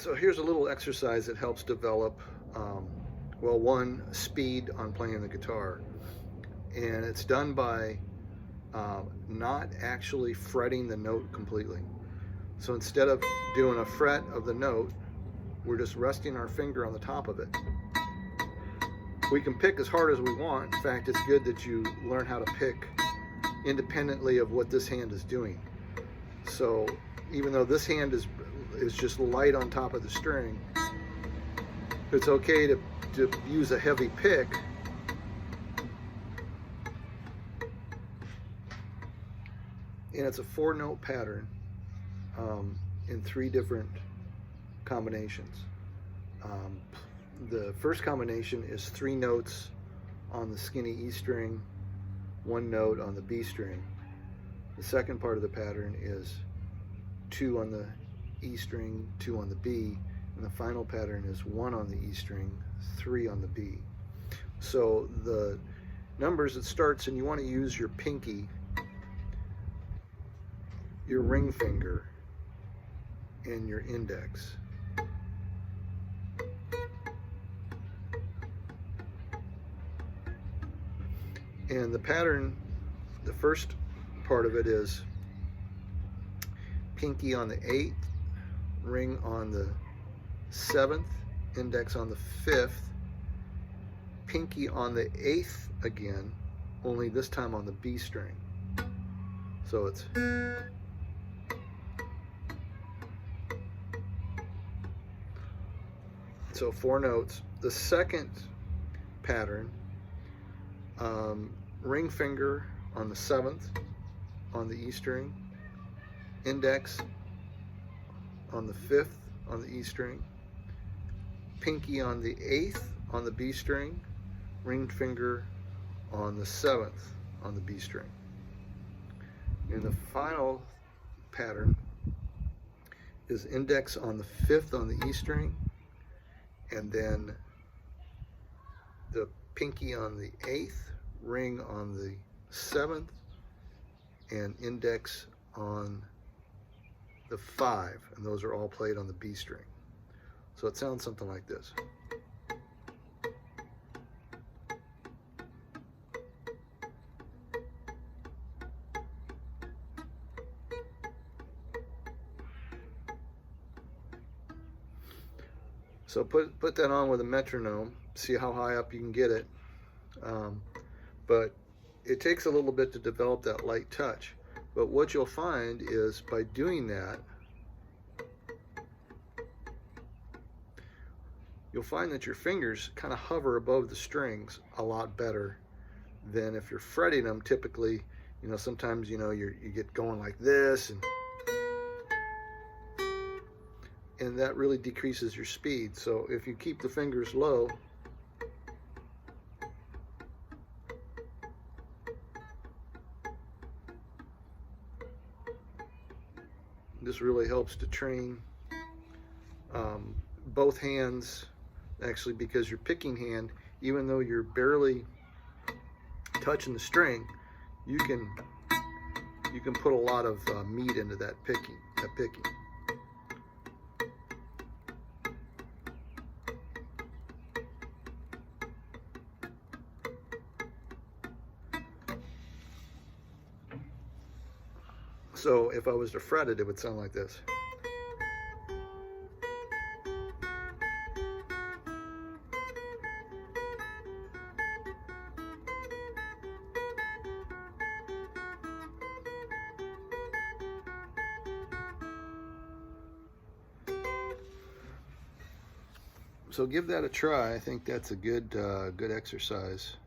So here's a little exercise that helps develop, well, one, speed on playing the guitar. And it's done by not actually fretting the note completely. So instead of doing a fret of the note, we're just resting our finger on the top of it. We can pick as hard as we want. In fact, it's good that you learn how to pick independently of what this hand is doing. So even though this hand is just light on top of the string, it's okay to use a heavy pick and it's a 4-note pattern in 3 different combinations. The first combination is 3 notes on the skinny E string, 1 note on the B string. The second part of the pattern is 2 on the E string, 2 on the B, and the final pattern is 1 on the E string, 3 on the B. So the numbers, it starts, and you want to use your pinky, your ring finger, and your index. And the pattern, the first part of it is pinky on the 8th, ring on the 7th, index on the 5th, pinky on the 8th again, only this time on the B string. So it's so 4 notes. The second pattern, ring finger on the 7th on the E string, index on the 5th on the E string, pinky on the 8th on the B string, ring finger on the 7th on the B string. And the final pattern is index on the 5th on the E string, and then the pinky on the 8th, ring on the 7th, and index on the 5, and those are all played on the B string. So it sounds something like this. So put that on with a metronome, see how high up you can get it. But it takes a little bit to develop that light touch. But what you'll find is by doing that, you'll find that your fingers kind of hover above the strings a lot better than if you're fretting them. Typically, you know, sometimes, you know, you get going like this, and that really decreases your speed. So if you keep the fingers low, this really helps to train both hands, actually, because your picking hand, even though you're barely touching the string, you can put a lot of meat into that picking. So if I was to fret it, it would sound like this. So give that a try. I think that's a good exercise.